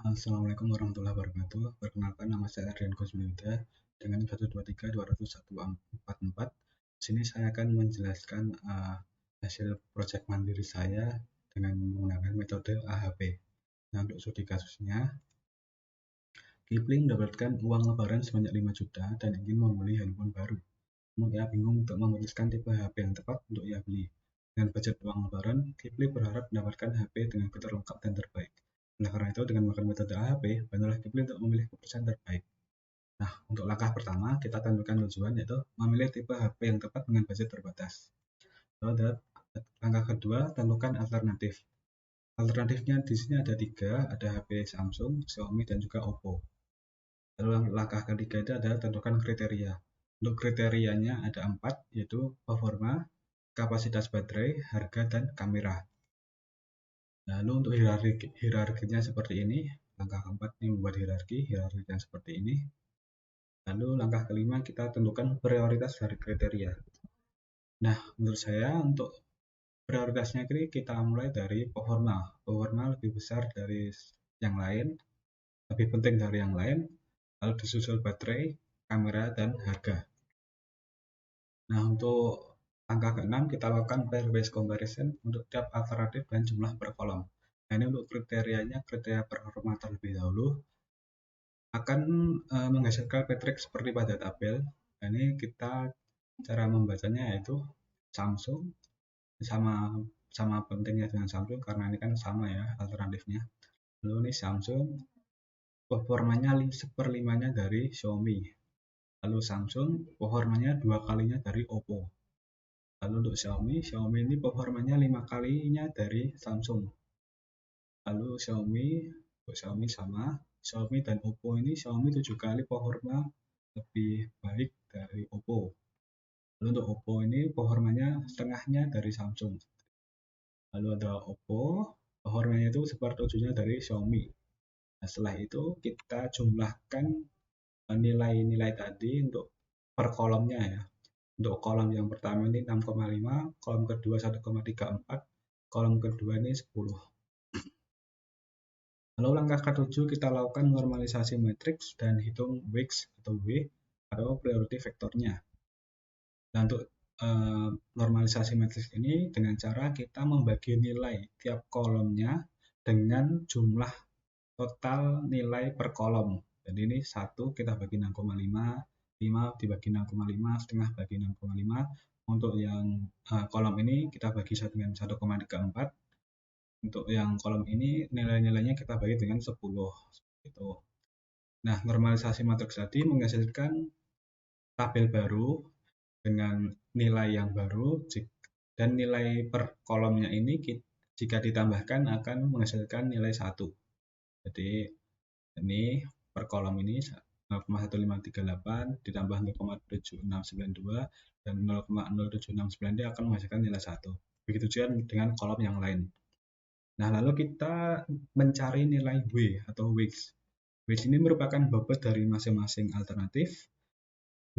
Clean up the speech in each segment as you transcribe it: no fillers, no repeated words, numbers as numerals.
Assalamualaikum warahmatullahi wabarakatuh. Perkenalkan, nama saya Ardian Kusmewida dengan 123.200.144. Di sini saya akan menjelaskan hasil proyek mandiri saya dengan menggunakan metode AHP. Nah, untuk studi kasusnya, Kipling mendapatkan uang lebaran sebanyak 5 juta dan ingin membeli handphone baru. Namun ia bingung untuk memutuskan tipe HP yang tepat untuk ia beli. Dengan budget uang lebaran, Kipling berharap mendapatkan HP dengan fitur lengkap dan terbaik. Oleh karena itu, dengan menggunakan metode AHP, bantulah Kipling untuk memilih keputusan terbaik. Nah, untuk langkah pertama, kita tentukan tujuan, yaitu memilih tipe HP yang tepat dengan budget terbatas. Lalu, langkah kedua, tentukan alternatif. Alternatifnya di sini ada 3, ada HP Samsung, Xiaomi, dan juga Oppo. Lalu langkah ketiga itu adalah tentukan kriteria. Untuk kriterianya ada 4, yaitu performa, kapasitas baterai, harga, dan kamera. Lalu untuk hierarkinya seperti ini. Langkah keempat ini membuat hierarkinya seperti ini. Lalu langkah kelima kita tentukan prioritas dari kriteria. Nah, menurut saya untuk prioritasnya ini kita mulai dari performa. Performa lebih besar dari yang lain, lebih penting dari yang lain. Lalu disusul baterai, kamera, dan harga. Nah, untuk angka ke-6 kita lakukan pair based comparison untuk tiap alternatif dan jumlah per kolom. Nah, ini untuk kriterianya, kriteria performa terlebih dahulu akan menghasilkan matriks seperti pada tabel. Nah, ini kita cara membacanya yaitu Samsung sama pentingnya dengan Samsung karena ini kan sama ya alternatifnya. Lalu ini Samsung performanya 1/5-nya dari Xiaomi. Lalu Samsung performanya 2 kalinya dari Oppo. Lalu untuk Xiaomi ini performanya 5 kalinya dari Samsung. Lalu Xiaomi sama Xiaomi dan Oppo ini Xiaomi 7 kali performa lebih baik dari Oppo. Lalu untuk Oppo ini performanya setengahnya dari Samsung. Lalu ada Oppo, performanya itu 1/7-nya dari Xiaomi. Nah, setelah itu kita jumlahkan nilai-nilai tadi untuk per kolomnya ya. Untuk kolom yang pertama ini 6,5, kolom kedua 1,34, kolom kedua ini 10. Lalu langkah ke-7 kita lakukan normalisasi matriks dan hitung Wix atau W atau priority vektornya. Nah, untuk normalisasi matriks ini dengan cara kita membagi nilai tiap kolomnya dengan jumlah total nilai per kolom. Jadi ini 1 kita bagi 6,5, 5 dibagi 6,5, setengah bagi 6,5. Untuk yang kolom ini kita bagi dengan 1,34. Untuk yang kolom ini nilai-nilainya kita bagi dengan 10. Itu. Nah, normalisasi matriks tadi menghasilkan tabel baru dengan nilai yang baru dan nilai per kolomnya ini jika ditambahkan akan menghasilkan nilai 1. Jadi ini per kolom ini 0,1538 ditambah 0,7692 dan 0,0769 dia akan menghasilkan nilai 1. Begitu juga dengan kolom yang lain. Nah, lalu kita mencari nilai W atau Wix. Wix ini merupakan bobot dari masing-masing alternatif.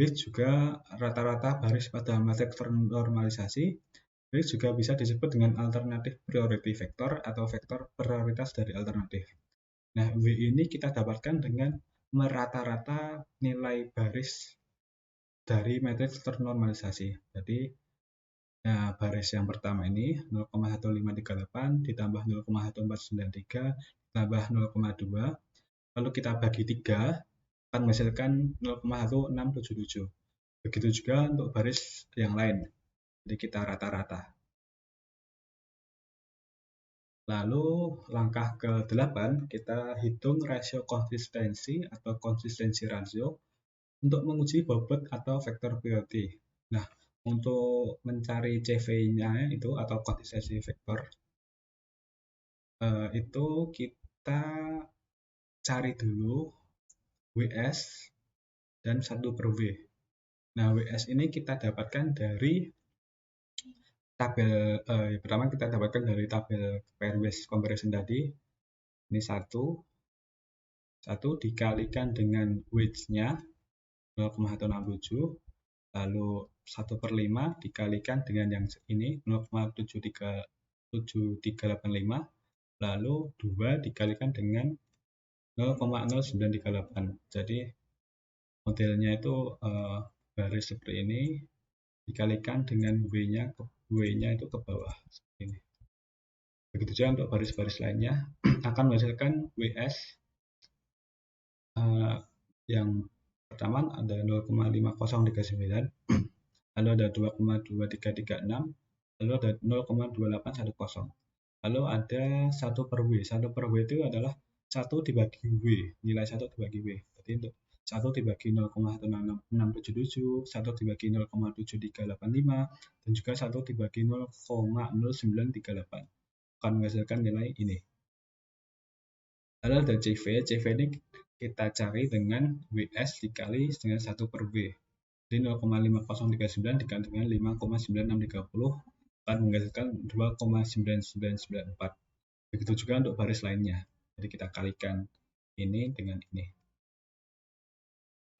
Wix juga rata-rata baris pada matriks normalisasi. Wix juga bisa disebut dengan alternatif priority vektor atau vektor prioritas dari alternatif. Nah, W ini kita dapatkan dengan merata-rata nilai baris dari matriks ternormalisasi. Jadi, nah, baris yang pertama ini 0,1538 ditambah 0,1493 ditambah 0,2. Lalu kita bagi 3 akan menghasilkan 0,1677. Begitu juga untuk baris yang lain. Jadi kita rata-rata. Lalu langkah ke-8 kita hitung rasio konsistensi atau konsistensi rasio untuk menguji bobot atau vektor priority. Nah, untuk mencari CV-nya itu atau konsistensi vektor itu kita cari dulu WS dan 1/W. Nah, WS ini kita dapatkan dari tabel pertama kita dapatkan dari tabel pair based comparison tadi. Ini 1 dikalikan dengan weights-nya 0,167, lalu 1/5 dikalikan dengan yang ini 0,7385, lalu 2 dikalikan dengan 0,0938. Jadi modelnya itu garis seperti ini dikalikan dengan W-nya itu ke bawah seperti ini. Begitu juga untuk baris-baris lainnya akan menghasilkan WS yang pertama ada 0,5039, lalu ada 2,2336, lalu ada 0,2810. Lalu ada 1 per W. 1 per W itu adalah 1 dibagi W, nilai 1 dibagi W. Jadi untuk 1 dibagi 0,1677, 1 dibagi 0,7385, dan juga 1 dibagi 0,0938 akan menghasilkan nilai ini. Lalu ada CV. CV ini kita cari dengan WS dikali dengan 1 per W. Jadi 0,5039 dikali dengan 5,9630 akan menghasilkan 2,9994. Begitu juga untuk baris lainnya. Jadi kita kalikan ini dengan ini.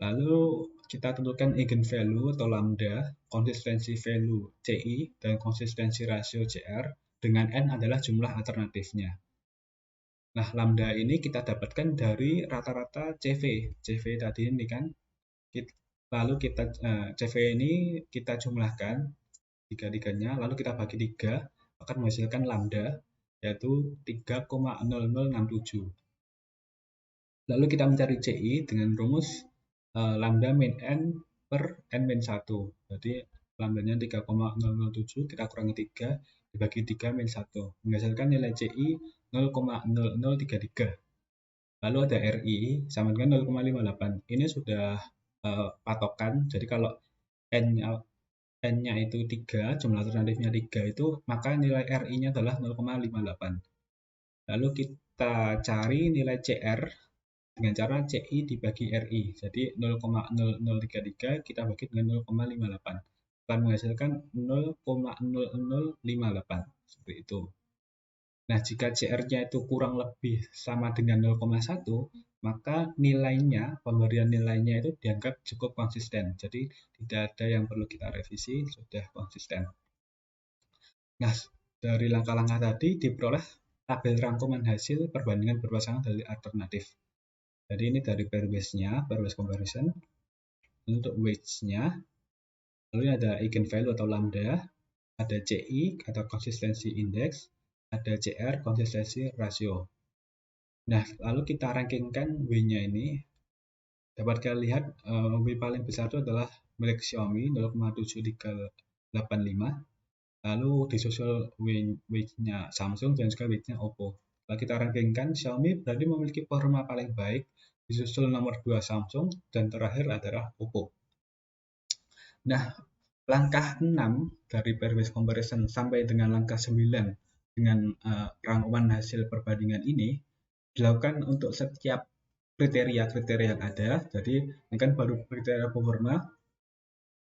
Lalu kita tentukan eigenvalue atau lambda, konsistensi value CI, dan konsistensi rasio CR dengan N adalah jumlah alternatifnya. Nah, lambda ini kita dapatkan dari rata-rata CV. CV tadi ini kan. Lalu kita CV ini kita jumlahkan tiga-tiganya, lalu kita bagi 3, akan menghasilkan lambda, yaitu 3,0067. Lalu kita mencari CI dengan rumus lambda min N per N min 1. Jadi lambdanya 3,007, kita kurangi 3, dibagi 3 min 1. Menghasilkan nilai CI 0,0033. Lalu ada RI sama dengan 0,58. Ini sudah patokan, jadi kalau N-nya itu 3, jumlah alternatifnya 3 itu, maka nilai RI-nya adalah 0,58. Lalu kita cari nilai CR dengan cara CI dibagi RI. Jadi 0,0033 kita bagi dengan 0,58. Akan menghasilkan 0,0058. Seperti itu. Nah, jika CR-nya itu kurang lebih sama dengan 0,1, maka nilainya, pemberian nilainya itu dianggap cukup konsisten. Jadi tidak ada yang perlu kita revisi, sudah konsisten. Nah, dari langkah-langkah tadi diperoleh tabel rangkuman hasil perbandingan berpasangan dari alternatif. Jadi ini dari pair-base-nya, pair-base comparison. Untuk weights-nya, lalu ada eigenvalue atau lambda, ada CI atau consistency index, ada CR, konsistensi rasio. Nah, lalu kita rankingkan W-nya ini. Dapat kita lihat W paling besar itu adalah milik Xiaomi 0,7385. Lalu disusul W-nya Samsung dan juga W-nya Oppo. Kalau kita rankingkan, Xiaomi berarti memiliki performa paling baik, disusul nomor 2 Samsung, dan terakhir adalah Oppo. Nah, langkah 6 dari pair-based comparison sampai dengan langkah 9 dengan rangkuman hasil perbandingan ini dilakukan untuk setiap kriteria-kriteria yang ada. Jadi ini kan baru kriteria performa,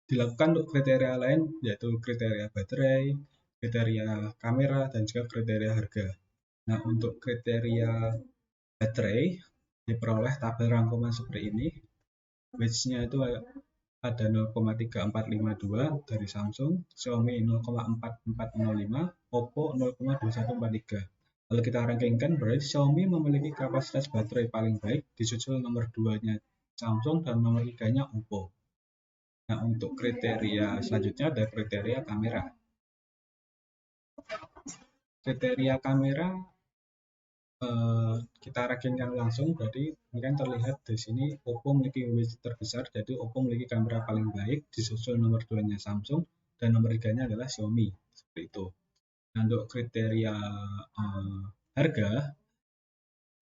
dilakukan untuk kriteria lain yaitu kriteria baterai, kriteria kamera, dan juga kriteria harga. Nah, untuk kriteria baterai diperoleh tabel rangkuman seperti ini. Weights-nya itu ada 0,3452 dari Samsung, Xiaomi 0,4405, Oppo 0,2143. Lalu kita rankingkan, berarti Xiaomi memiliki kapasitas baterai paling baik, disusul nomor 2-nya Samsung dan nomor 3-nya Oppo. Nah, untuk kriteria selanjutnya ada kriteria kamera. Kriteria kamera kita rankingkan langsung, berarti ini kan terlihat di sini Oppo memiliki weight terbesar, jadi Oppo memiliki kamera paling baik, disusul nomor 2-nya Samsung, dan nomor 3-nya adalah Xiaomi. Seperti itu. Nah, untuk kriteria harga,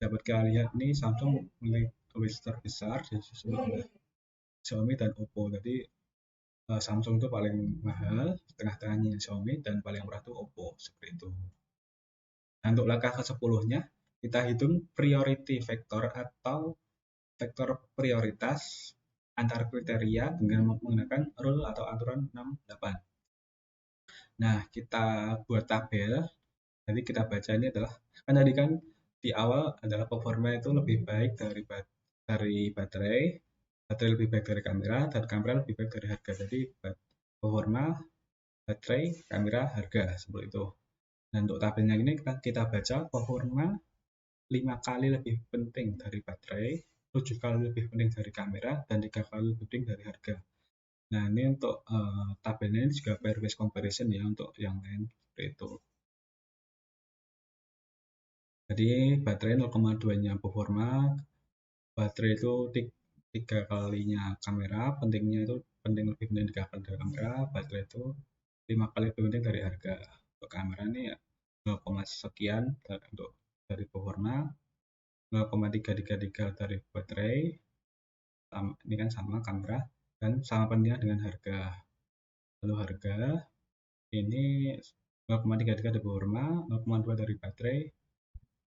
dapat kita lihat nih Samsung memiliki weight terbesar, disusul oleh Xiaomi dan Oppo. Jadi Samsung itu paling mahal, tengah-tengahnya Xiaomi, dan paling murah itu Oppo. Seperti itu. Nah, untuk langkah ke-10-nya, kita hitung priority vector atau vektor prioritas antar kriteria dengan menggunakan rule atau aturan 68. Nah, kita buat tabel. Jadi kita baca ini adalah, kan tadi kan di awal adalah performa itu lebih baik dari baterai lebih baik dari kamera, dan kamera lebih baik dari harga. Jadi performa, baterai, kamera, harga, seperti itu. Dan untuk tabelnya ini kita baca performa 5 kali lebih penting dari baterai, 7 kali lebih penting dari kamera, dan 3 kali lebih penting dari harga. Nah, ini untuk tabelnya ini juga pair-wise comparison ya untuk yang lain seperti itu. Jadi baterai 0,2-nya performa, baterai itu 3 kalinya kamera, pentingnya itu lebih penting 3 kali dari kamera, baterai itu 5 kali lebih penting dari harga. Untuk kamera ini ya 0, sekian untuk dari performa, 0,333 dari baterai, ini kan sama kamera, dan sama pentingnya dengan harga. Lalu harga ini 0,33 dari performa, 0,2 dari baterai,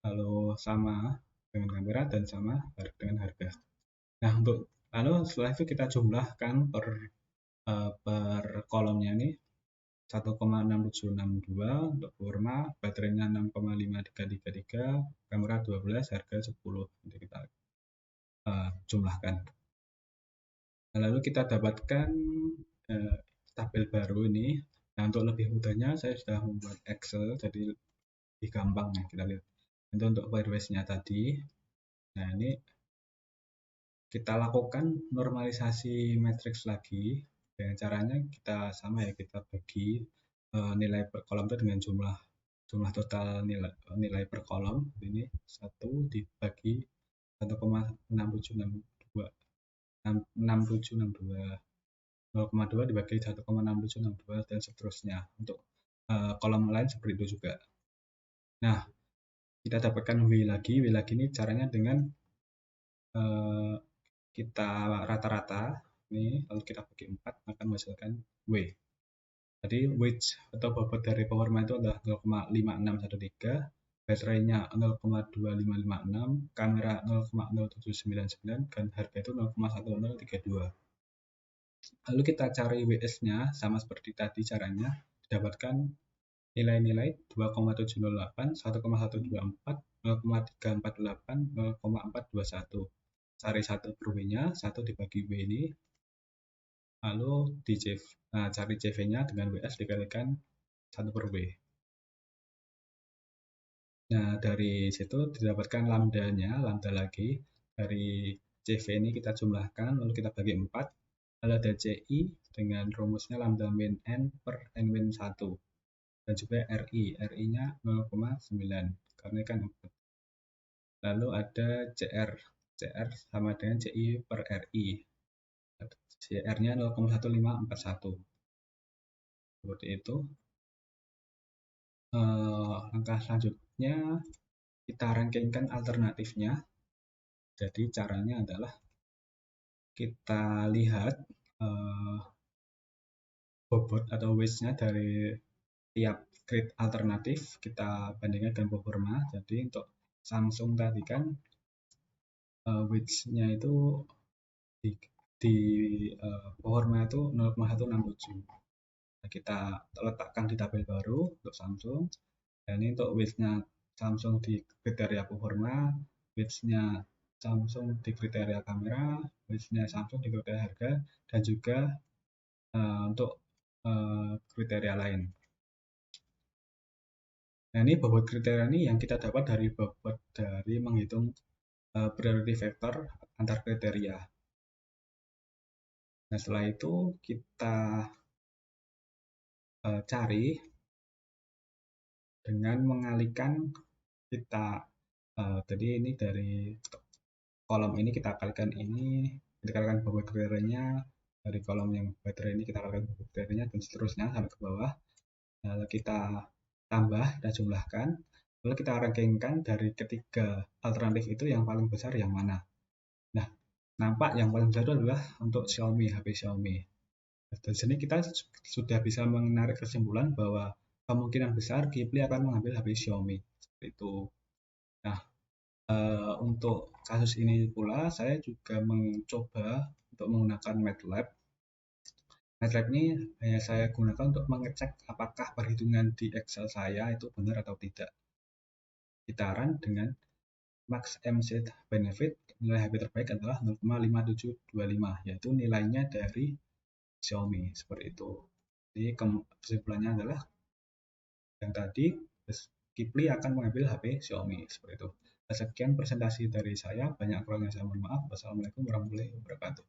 lalu sama dengan kamera dan sama dengan harga. Nah, lalu setelah itu kita jumlahkan per kolomnya nih 1,6762 untuk performa, baterainya 6,5333, kamera 12, harga 10. Jadi kita jumlahkan. Nah, lalu kita dapatkan tabel baru ini. Nah, untuk lebih mudahnya saya sudah membuat Excel, jadi lebih gampang ya kita lihat. Itu untuk pairwise-nya tadi. Nah, ini kita lakukan normalisasi matriks lagi. Dengan caranya kita sama ya, kita bagi nilai per kolom itu dengan jumlah total nilai per kolom. Ini 1 dibagi 1,6762, 0,2 dibagi 1,6762 dan seterusnya. Untuk kolom lain seperti itu juga. Nah, kita dapatkan W lagi ini caranya dengan kita rata-rata ini, lalu kita bagi 4 akan menghasilkan W. Jadi weight atau bobot dari performa itu adalah 0,5613, baterainya 0,2556, kamera 0,0799, dan harga itu 0,1032. Lalu kita cari WS-nya sama seperti tadi caranya, didapatkan nilai-nilai 2,708, 1,124, 0,348, 0,421. Cari 1 per W-nya, 1 dibagi W ini, lalu cari CV-nya dengan WS dikalikan 1 per W. Nah, dari situ didapatkan lambda-nya, lambda lagi. Dari CV ini kita jumlahkan, lalu kita bagi 4. Lalu ada CI dengan rumusnya lambda min N per N min 1. Dan juga RI, RI-nya 0,9, karena kan 4. Lalu ada CR, CR sama dengan CI per RI. CR-nya 0,1541. Seperti itu. Langkah selanjutnya kita rankingkan alternatifnya. Jadi caranya adalah kita lihat bobot atau weight-nya dari tiap grid alternatif, kita bandingkan dengan performa. Jadi untuk Samsung tadi kan weight-nya itu di performa itu 0,167. Nah, kita letakkan di tabel baru untuk Samsung. Dan ini untuk weight-nya Samsung di kriteria performa, weight-nya Samsung di kriteria kamera, weight-nya Samsung di kriteria harga, dan juga untuk kriteria lain. Nah, ini bobot kriteria ini yang kita dapat dari bobot dari menghitung priority factor antar kriteria. Nah, setelah itu kita cari dengan mengalihkan jadi ini dari kolom ini kita kalikan bobot kriterianya, dari kolom yang baterai ini kita kalikan bobot kriterianya, dan seterusnya sampai ke bawah. Lalu kita tambah dan jumlahkan, lalu kita rankingkan dari ketiga alternatif itu yang paling besar yang mana. Nah, nampak yang paling besar itu adalah untuk Xiaomi, HP Xiaomi. Dari sini kita sudah bisa menarik kesimpulan bahwa kemungkinan besar Ghibli akan mengambil HP Xiaomi. Seperti itu. Nah, untuk kasus ini pula saya juga mencoba untuk menggunakan MATLAB. MATLAB ini hanya saya gunakan untuk mengecek apakah perhitungan di Excel saya itu benar atau tidak. Kitaran dengan max MC benefit, nilai HP terbaik adalah 0,5725, yaitu nilainya dari Xiaomi, seperti itu. Jadi kesimpulannya adalah yang tadi Ghibli akan mengambil HP Xiaomi, seperti itu. Sekian presentasi dari saya, banyak kurangnya saya mohon maaf. Wassalamualaikum warahmatullahi wabarakatuh.